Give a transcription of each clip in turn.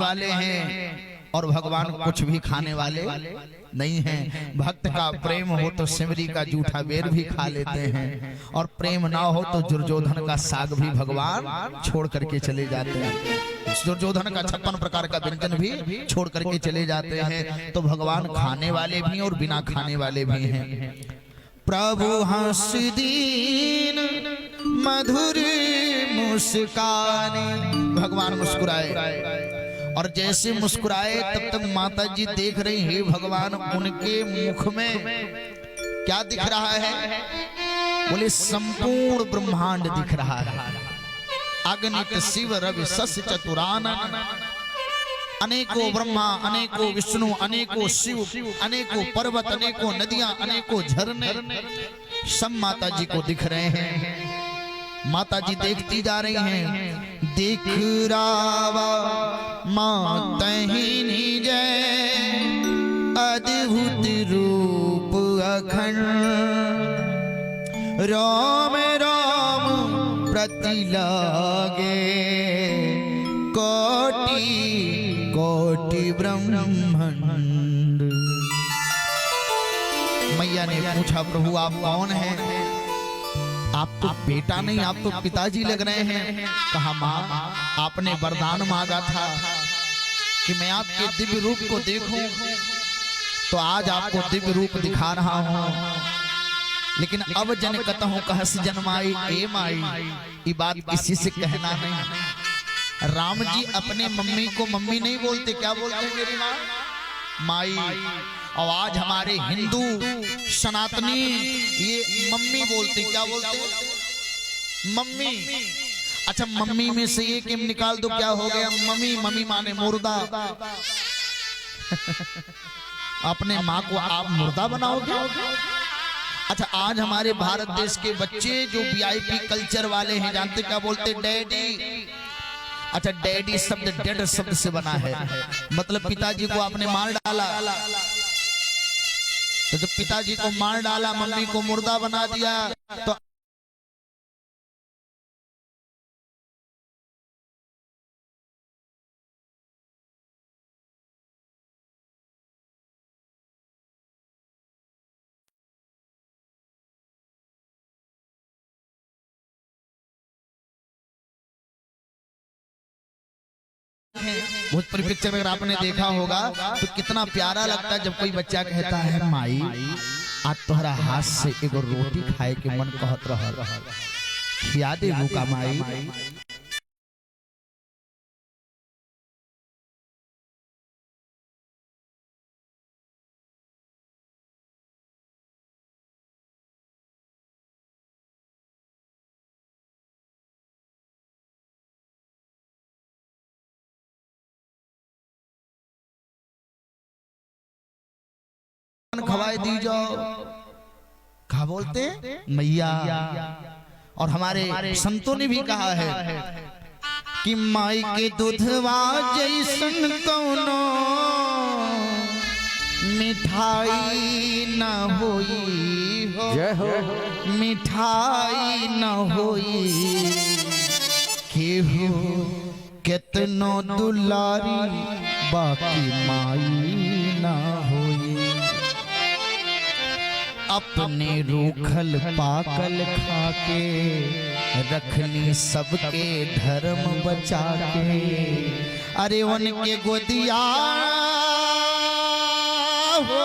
वाले हैं और भगवान कुछ भी खाने वाले नहीं हैं। भक्त का प्रेम हो तो सिमरी का जूठा बेर भी खा लेते हैं, और प्रेम ना हो तो दुर्योधन का साग भी भगवान छोड़ करके चले जाते हैं। दुर्योधन का 56 प्रकार का व्यंजन भी छोड़ करके चले जाते हैं। तो भगवान खाने वाले भी और बिना खाने वाले भी हैं। प्रभु हंस दीन मधुर मुस्कान, भगवान मुस्कुराए और जैसे मुस्कुराए तब तक माता जी देख रही है भगवान उनके मुख में क्या दिख रहा है? बोले संपूर्ण ब्रह्मांड दिख रहा है। अगणित शिव रवि शशि चतुरानन, अनेकों ब्रह्मा, अनेकों विष्णु, अनेकों शिव, अनेकों पर्वत, अनेकों नदियां, अनेकों झरने सब माता जी को दिख रहे हैं। माता जी देखती जा रही हैं। दिख रावा मातहिनी जय, अद्भुत रूप अखंड, राम राम प्रति लागे, कोटि कोटि ब्रह्मांड। मैया ने पूछा प्रभु आप कौन हैं? आप तो बेटा नहीं, आप तो पिताजी लग रहे हैं। कहा माँ आपने वरदान मांगा था कि मैं आपके दिव्य रूप को देखूं, तो आज आपको दिव्य रूप दिखा रहा हूं। लेकिन अब जन कतहूं कहस जन्माई ए माई, ये बात किसी से कहना नहीं। राम जी अपने मम्मी को मम्मी नहीं बोलते, क्या बोलते हैं मेरी माँ? माई। और आज हमारे हिंदू सनातनी ये मम्मी बोलते, क्या बोलते? मम्मी। अच्छा मम्मी में से एक एम निकाल दो, क्या हो गया? मम्मी। मम्मी माने मुर्दा। अपने माँ को आप मुर्दा बनाओगे? अच्छा आज हमारे भारत देश के बच्चे जो वीआईपी कल्चर वाले हैं जानते क्या बोलते? डैडी। अच्छा डैडी शब्द डेड शब्द से बना है, मतलब पिताजी को आपने मार डाला। तो जब पिताजी को मार डाला, मम्मी को मुर्दा बना दिया, तो भोजपुरी पिक्चर अगर आपने देखा होगा तो कितना प्यारा लगता है जब कोई बच्चा कहता है माई आज तोहरा हाथ से एगो रोटी खाए के मन कहत रहल, खिया देबू का माई? खवाए दी जाओ, क्या बोलते मैया। और हमारे संतों ने भी कहा है कि माई के दूधवा जैसन कौनो मिठाई न होई हो, मिठाई न होई, केहू कितनो दुलारी बाकी माई न होई। अपने रूखल पाकल खाके रखनी सबके धर्म बचा के, अरे उनके गोदिया हो,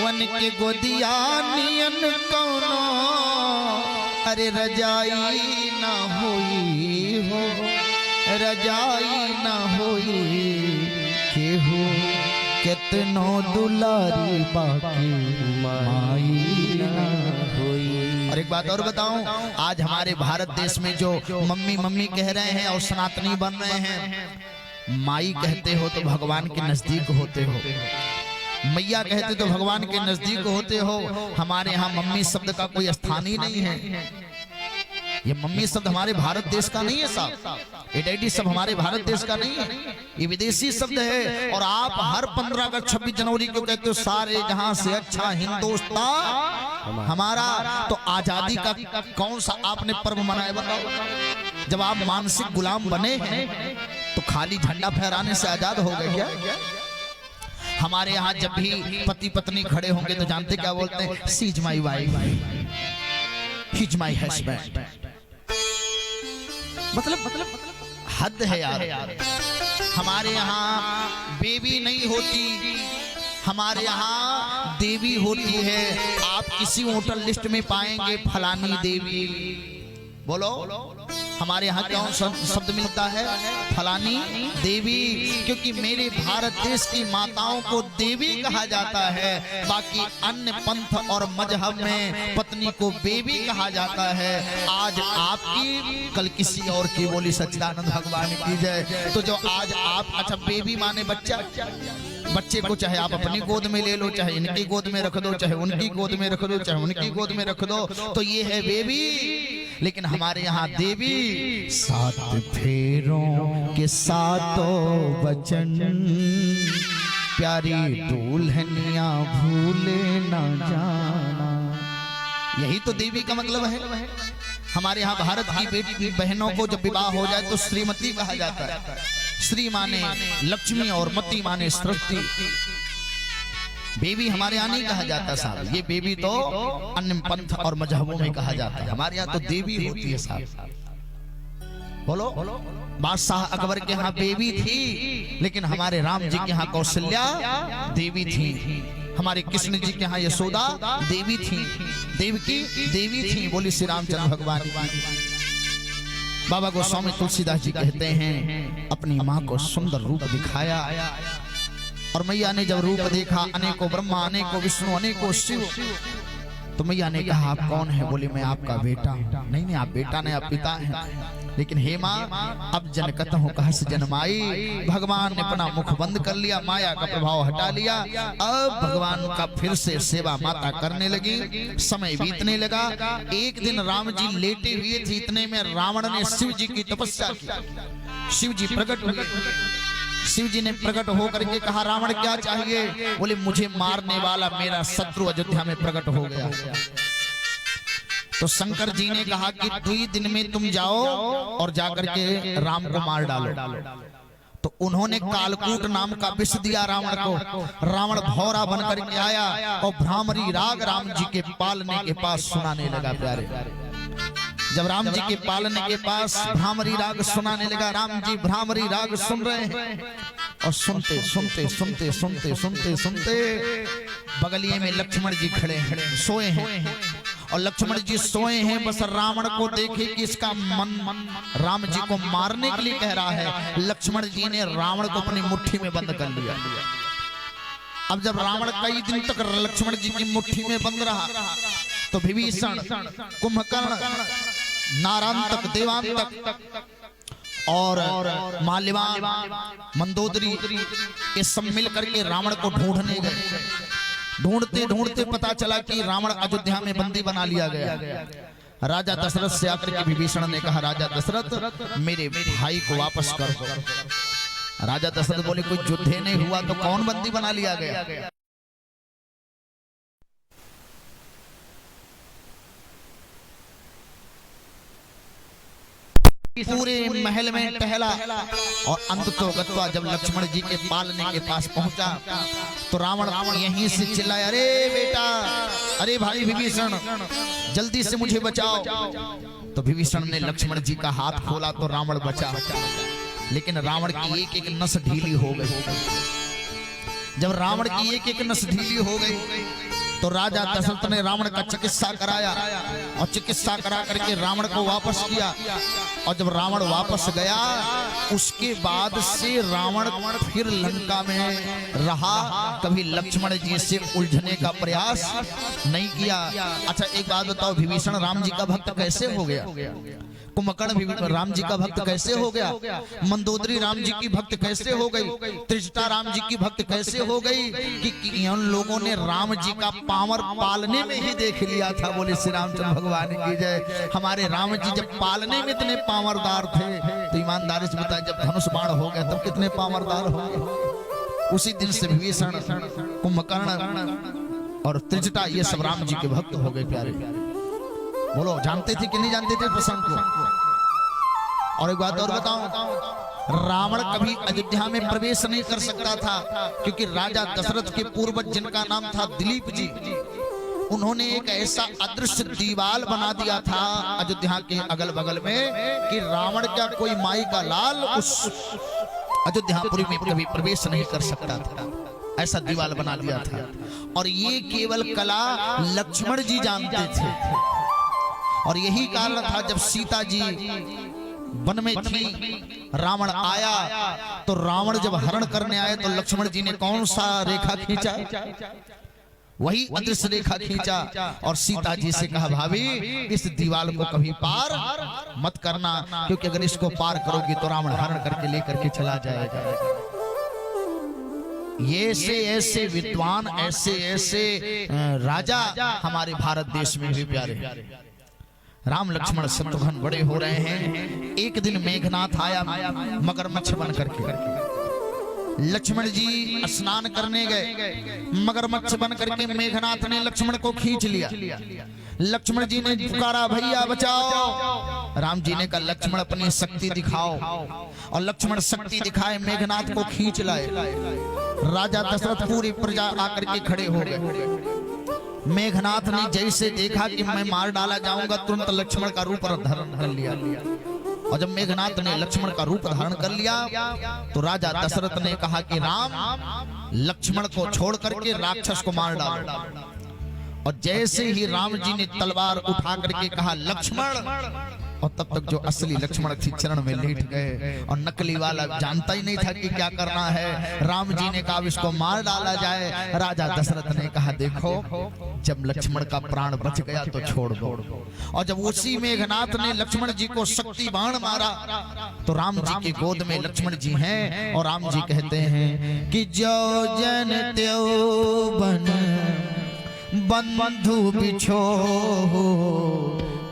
उनके गोदिया नियन कौनो अरे रजाई ना हुई हो, रजाई ना हुई, केहू कितनो दुलारी बाकी माई ना हुई। और एक बात और बताऊं, आज हमारे भारत देश में जो मम्मी मम्मी कह रहे हैं और सनातनी बन रहे हैं, माई कहते हो तो भगवान के नजदीक होते हो, मैया कहते तो भगवान के नजदीक होते हो। हमारे यहाँ मम्मी शब्द का कोई स्थान ही नहीं है। ये मम्मी शब्द हमारे भारत देश का नहीं है साहब, ये डैडी सब हमारे भारत देश का नहीं है, ये विदेशी शब्द है। और आप हर 15 अगस्त 26 जनवरी को कहते हो सारे जहां से अच्छा हिंदुस्तान हमारा। तो आजादी का कौन सा आपने पर्व मनाया बताओ? जब आप मानसिक गुलाम बने हैं तो खाली झंडा फहराने से आजाद हो गए क्या? हमारे यहाँ जब भी पति पत्नी खड़े होंगे तो जानते क्या बोलते हैं? She is my wife, he is my husband. मतलब हद है यार। हमारे यहाँ बेबी नहीं होती, हमारे यहाँ देवी होती है। आप किसी होटल लिस्ट में पाएंगे फलानी देवी। बोलो हमारे यहाँ कौन शब्द मिलता है? फलानी देवी। क्योंकि मेरे भारत देश की माताओं को देवी कहा जाता है। बाकी अन्य पंथ और मजहब में पत्नी को बेबी कहा जाता है। आज आपकी कल किसी और की। बोली सच्चिदानंद भगवान की जय। तो जो आज आप, अच्छा बेबी माने बच्चा, बच्चे को चाहे आप अपनी गोद में ले लो, चाहे इनकी गोद में रख दो, चाहे उनकी गोद में रख दो, चाहे उनकी गोद में रख दो, तो ये है बेबी। लेकिन हमारे यहाँ देवी 7 फेरों के 7 वचन, प्यारी दुल्हनिया भूले न जाना। यही तो देवी का मतलब है। हमारे यहाँ भारत की बेटी बहनों को जब विवाह हो जाए तो श्रीमती कहा जाता है। श्री माने लक्ष्मी और मती माने सृष्टि। बेबी हमारे यहाँ नहीं कहा जाता साहब। ये बेबी तो अन्य पंथ और मजहबों में कहा जाता है। हमारे यहाँ तो देवी होती है साहब। बोलो बादशाह अकबर के यहाँ बेबी थी, लेकिन हमारे राम जी के यहाँ कौशल्या देवी थी। हमारे कृष्ण जी के यहाँ यशोदा देवी थी, देवकी देवी थी। बोली श्री रामचंद्र भगवान। बाबा गोस्वामी तुलसीदास जी कहते हैं अपनी माँ को सुंदर रूप दिखाया, और मैया ने जब रूप देखा अनेकों ब्रह्मा, अनेकों विष्णु, अनेकों शिव, तो मैया ने कहा आप कौन है? बोले मैं आपका बेटा। नहीं आप बेटा नहीं, आप पिता हैं। लेकिन हे माँ अब जनकत हूँ कहस जन्माई। भगवान ने अपना मुख बंद कर लिया, माया का प्रभाव हटा लिया। अब भगवान का फिर से सेवा माता करने लगी। समय बीतने लगा। एक दिन राम जी लेटे हुए थे, इतने में रावण ने शिव जी की तपस्या की। शिव जी प्रकट हुए। शिव जी ने प्रकट होकर के कहा रावण क्या चाहिए? बोले मुझे मारने वाला मेरा शत्रु अयोध्या में प्रकट हो गया। तो शंकर जी ने कहा कि 2 दिन में तुम जाओ और जाकर के राम को मार डालो। तो उन्होंने कालकूट नाम का विष दिया रावण को। रावण भौरा बनकर के आया और भ्रामरी राग राम जी के पालने के पास सुनाने लगा। प्यारे जब राम जी के पालने के पास भ्रामरी राग सुनाने लगा, राम जी भ्रामरी राग सुन रहे हैं और सुनते सुनते सुनते सुनते सुनते सुनते बगलिए में लक्ष्मण जी खड़े हैं, सोए हैं। और लक्ष्मण जी सोए हैं, बस रावण को देखे कि इसका मन राम जी को मारने के लिए कह रहा है। लक्ष्मण जी ने रावण को अपनी मुट्ठी में बंद कर लिया। अब जब रावण कई दिन तक लक्ष्मण जी की मुट्ठी में बंद रहा तो विभीषण, कुंभकर्ण, नारांतक, देवांतक और माल्यवान, मंदोदरी, ये सब मिल करके रावण को ढूंढने गए। ढूंढते ढूंढते पता चला कि रावण अयोध्या में बंदी बना लिया गया। राजा दशरथ से आकर के विभीषण ने कहा राजा दशरथ मेरे भाई को वापस कर दो। राजा दशरथ बोले कोई युद्ध नहीं हुआ तो कौन बंदी बना लिया गया? पूरे महल में टहला और अंततः जब लक्ष्मण जी के पालने के पास पहुंचा तो रावण यहीं से चिल्लाया अरे बेटा, अरे भाई विभीषण जल्दी से मुझे बचाओ। तो विभीषण ने लक्ष्मण जी का हाथ खोला तो रावण बचा, लेकिन रावण की एक एक नस ढीली हो गई। जब रावण की एक एक नस ढीली हो गई तो राजा दशरथ ने रावण का चिकित्सा कराया और चिकित्सा करा करके रावण को वापस किया। और जब रावण वापस गया उसके बाद से रावण फिर लंका में रहा, कभी लक्ष्मण जी से उलझने का प्रयास नहीं किया। अच्छा एक बात बताओ, विभीषण राम जी का भक्त कैसे हो गया? कुंभकर्ण राम जी का भक्त कैसे हो गया? मंदोदरी राम जी की भक्त कैसे हो गई? त्रिजटा राम जी की भक्त कैसे हो गई? कि उन लोगों ने राम जी का पावर पालने में ही देख लिया था। बोले श्री रामचंद्र भगवान की जय। हमारे राम जी जब पालने में इतने पावरदार थे तो ईमानदारी से बताया जब धनुष बाण हो गया तब कितने पावरदार हो गए। उसी दिन से विभीषण, कुंभकर्ण और त्रिजटा ये सब राम जी के भक्त हो गए। प्यारे बोलो जानते थे कि नहीं जानते थे प्रसंग को? और एक बात और बताऊं, रावण कभी अयोध्या में प्रवेश नहीं कर सकता था, क्योंकि राजा दशरथ के पूर्वज जिनका नाम था दिलीप जी, उन्होंने एक ऐसा अदृश्य दीवाल बना दिया था अयोध्या के अगल बगल में कि रावण का कोई माई का लाल उस अयोध्यापुरी में कभी प्रवेश नहीं कर सकता था। ऐसा दीवाल बना दिया था। और ये केवल कला लक्ष्मण जी जानते थे। और यही कारण था जब सीता जी वन में थी, रावण आया तो रावण जब हरण करने आए तो लक्ष्मण जी ने कौन सा रेखा खींचा? वही अदृश्य रेखा खींचा और सीता जी से कहा, भाभी इस दीवाल को कभी पार मत करना, क्योंकि अगर इसको पार करोगी तो रावण हरण करके लेकर के चला जाएगा। ये ऐसे विद्वान, ऐसे ऐसे राजा हमारे भारत देश में भी प्यारे। राम लक्ष्मण शत्रुघ्न बड़े हो रहे हैं। एक दिन मेघनाथ आया मगरमच्छ बन करके। लक्ष्मण जी स्नान करने गए, मगरमच्छ बन करके मेघनाथ ने लक्ष्मण को खींच लिया। लक्ष्मण जी ने पुकारा, भैया बचाओ। राम जी ने कहा, लक्ष्मण अपनी शक्ति दिखाओ। और लक्ष्मण शक्ति दिखाए, मेघनाथ को खींच लाए। राजा दशरथ पूरी प्रजा आकर के खड़े हो गए। मेघनाथ ने जैसे देखा कि मैं मार डाला जाऊंगा, तुरंत लक्ष्मण का रूप धारण कर लिया। और जब मेघनाथ ने लक्ष्मण का रूप धारण कर लिया तो राजा दशरथ ने कहा कि राम, लक्ष्मण को छोड़ करके राक्षस को मार डालो। और जैसे ही राम जी ने तलवार उठा करके कहा लक्ष्मण, और तब तक जो असली लक्ष्मण थी चरण में लेट गए। और नकली वाला जानता ही नहीं था कि क्या करना है। राम जी ने कहा इसको मार डाला जाए। राजा दशरथ ने कहा, देखो जब लक्ष्मण का प्राण बच गया तो छोड़ दो। और जब उसी मेघनाथ ने लक्ष्मण जी को शक्ति बाण मारा तो राम जी के गोद में लक्ष्मण जी हैं। और राम जी कहते हैं कि जो जन त्यो बन बंधु बिछो,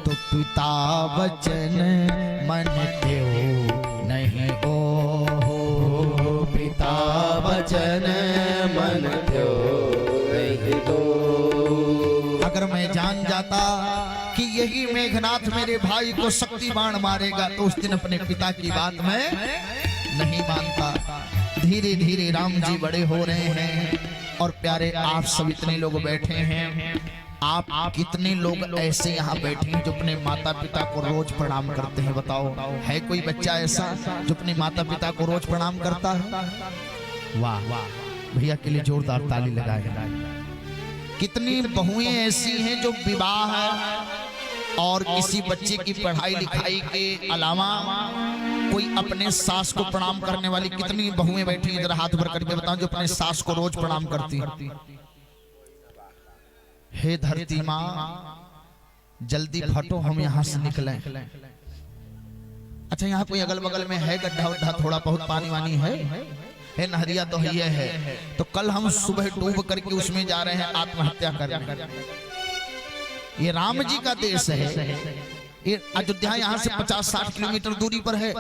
तो पिता वचन मन त्यो नहीं हो। पिता वचन मन त्यो नहीं हो। अगर मैं जान जाता कि यही मेघनाथ मेरे भाई को शक्ति बाण मारेगा तो उस दिन अपने पिता की बात मैं नहीं मानता। धीरे धीरे राम जी बड़े हो रहे हैं। और प्यारे, आप सब इतने लोग बैठे हैं, आप कितने लोग ऐसे यहाँ बैठे हैं जो अपने माता पिता को रोज प्रणाम करते हैं? बताओ, है कोई बच्चा ऐसा जो अपने माता पिता को रोज प्रणाम करता है? वाह वाह, भैया के लिए जोरदार ताली लगाए। कितनी बहुएं ऐसी हैं जो विवाह और किसी बच्चे की पढ़ाई लिखाई के अलावा कोई अपने सास को प्रणाम करने वाली कितनी बहुएं बैठी हैं? जरा हाथ भर करके बताओ जो अपने सास को रोज प्रणाम करती। हे धरती माँ, जल्दी फटो, हम यहाँ से निकलें। अच्छा, यहाँ कोई अगल बगल में है गड्ढा वड्ढा, थोड़ा बहुत पानी वानी है? नहरिया तो ये है। तो कल हम सुबह डूब करके उसमें जा रहे हैं आत्महत्या करने। ये राम जी का देश है। ये अयोध्या यहाँ से 50-60 किलोमीटर दूरी पर है।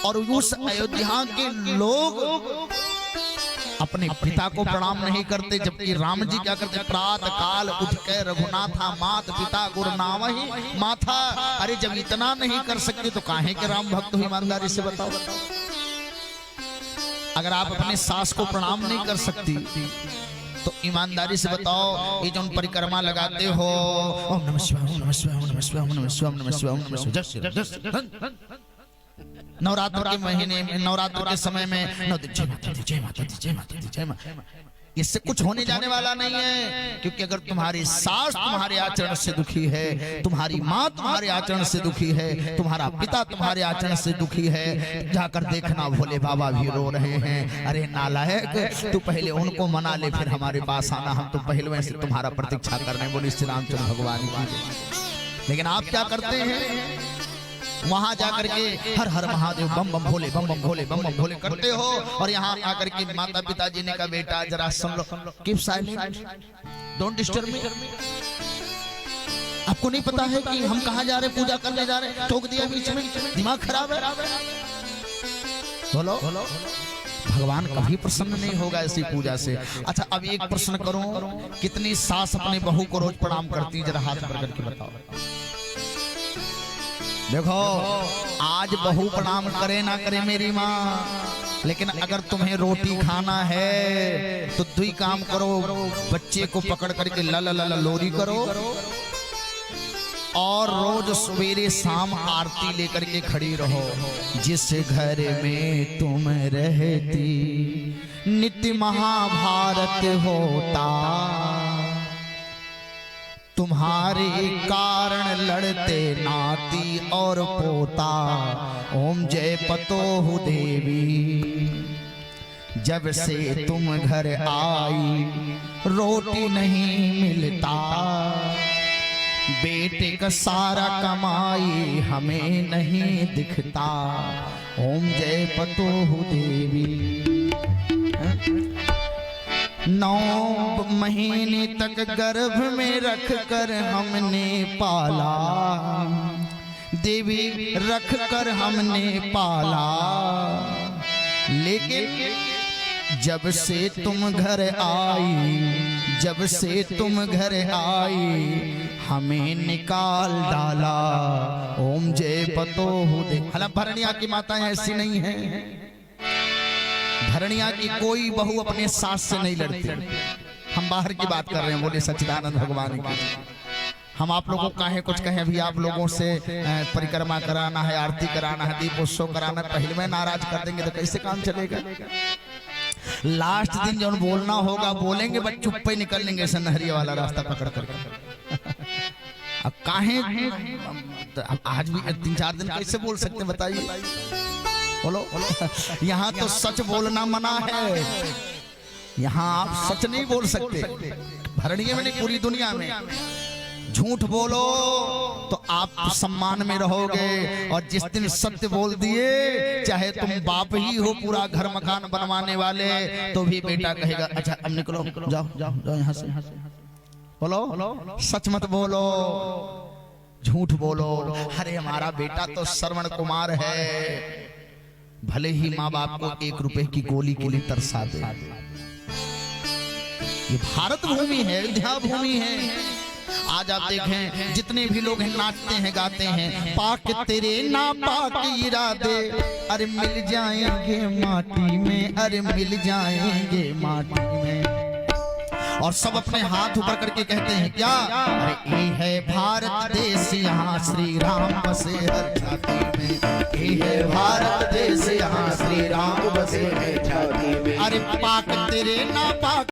और उस अयोध्या के लोग अपने पिता को प्रणाम नहीं करते, जबकि राम जी क्या करते? प्रातः काल उठ के रघुनाथा मात पिता गुरु नामहि माथा। अरे जब इतना नहीं कर सकते तो काहे के राम भक्त हो? ईमानदारी से बताओ। अगर आप अपने सास को प्रणाम नहीं कर सकती तो ईमानदारी से बताओ, ये जो परिक्रमा लगाते हो, ओम नमः शिवाय, ओम नमः शिवाय, ओम नमः शिवाय, ओम नमः शिवाय, ओम नमः शिवाय, ओम नमः शिवाय, जय श्री राम, नवरात्र के महीने में, नवरात्र के समय में 9 दिन जय माता दी, जय माता दी, जय माता दी, जय माता। इससे कुछ होने जाने वाला नहीं है, क्योंकि अगर तुम्हारी सास तुम्हारे आचरण से दुखी है, तुम्हारी माँ तुम्हारे आचरण से दुखी है, तुम्हारा पिता तुम्हारे आचरण से दुखी है, जाकर देखना भोले बाबा भी रो रहे हैं। अरे नालायक, तू पहले उनको मना ले, फिर हमारे पास आना, हम तो पहले वैसे तुम्हारा प्रतीक्षा कर रहे हैं। बोले श्री रामचंद्र भगवान की। लेकिन आप क्या करते हैं? वहां जाकर के हर हर महादेव, बम बम भोले, बम बम भोले, बम बम भोले करते हो। और यहाँ आकर के माता पिताजी ने कहा, बेटा जरा सुन लो, keep silent, don't disturb me. आपको नहीं पता है कि हम कहाँ जा रहे, पूजा करने जा रहे? टोक दिया बीच में, दिमाग खराब है। बोलो, भगवान कभी प्रसन्न नहीं होगा ऐसी पूजा से। अच्छा, अब एक प्रश्न करूं, कितनी सास अपने बहू को रोज प्रणाम करती? जरा हाथ पर करके बताओ। देखो आज बहू प्रणाम करे ना करे मेरी माँ, लेकिन अगर तुम्हें रोटी खाना है तो दुई काम करो, बच्चे को पकड़ करके ला ला ला ला लोरी करो और रोज सवेरे शाम आरती लेकर के खड़ी रहो। जिस घर में तुम रहती नित्य महाभारत होता, तुम्हारे कारण लड़ते नाती और पोता। ओम जय पतोहु देवी, जब से तुम घर आई रोटी नहीं मिलता, बेटे का सारा कमाई हमें नहीं दिखता। ओम जय पतोहु देवी। 9 महीने तक गर्भ में रख कर हमने पाला, देवी रख कर हमने पाला, लेकिन जब से तुम घर आई, जब से तुम घर आई हमें निकाल डाला। ओम जय पतोहु देवी। हालांकि भरणिया की माताएं ऐसी नहीं है, भरणिया की कोई बहू अपने सास से नहीं लड़ती। हम बाहर की बात कर रहे हैं, बोले सच्चिदानंद भगवान की। हम आप लोगों को कहें कुछ कहें भी, आप लोगों से परिक्रमा कराना है, आरती कराना है, दीप उत्सव कराना है, पहले में नाराज कर देंगे तो कैसे काम चलेगा। लास्ट दिन जब बोलना होगा बोलेंगे, बस चुप पे निकल लेंगे ऐसा नहरी वाला रास्ता पकड़ कर। अब काहे आज भी 3-4 दिन कैसे बोल सकते हैं बताइए, बोलो। यहाँ तो सच बोलना मना है, यहाँ आप सच नहीं बोल सकते। भरणिये में नहीं, पूरी दुनिया में झूठ बोलो तो आप सम्मान में रहोगे, और जिस दिन सत्य बोल दिए, चाहे तुम बाप ही हो पूरा घर मकान बनवाने वाले, तो भी बेटा कहेगा अच्छा अब निकलो, जाओ जाओ जाओ यहाँ से। बोलो सच मत बोलो, झूठ बोलो। अरे हमारा बेटा तो श्रवण कुमार है, भले ही माँ बाप को 1 रुपए की गोली के लिए तरसा दे। ये भारत भूमि है, अयोध्या भूमि है। आज आप देखें जितने भी लोग हैं नाचते हैं गाते हैं, पाक तेरे ना पाक इरादे, अरे मिल जाएंगे माटी में, अरे मिल जाएंगे माटी में। और सब अपने हाथ ऊपर करके कहते हैं क्या, अरे ये है भारत देश यहाँ श्री राम बसे हर छाती में, ये है भारत देश यहाँ श्री राम बसे हर छाती में। अरे पाक तेरे ना पाक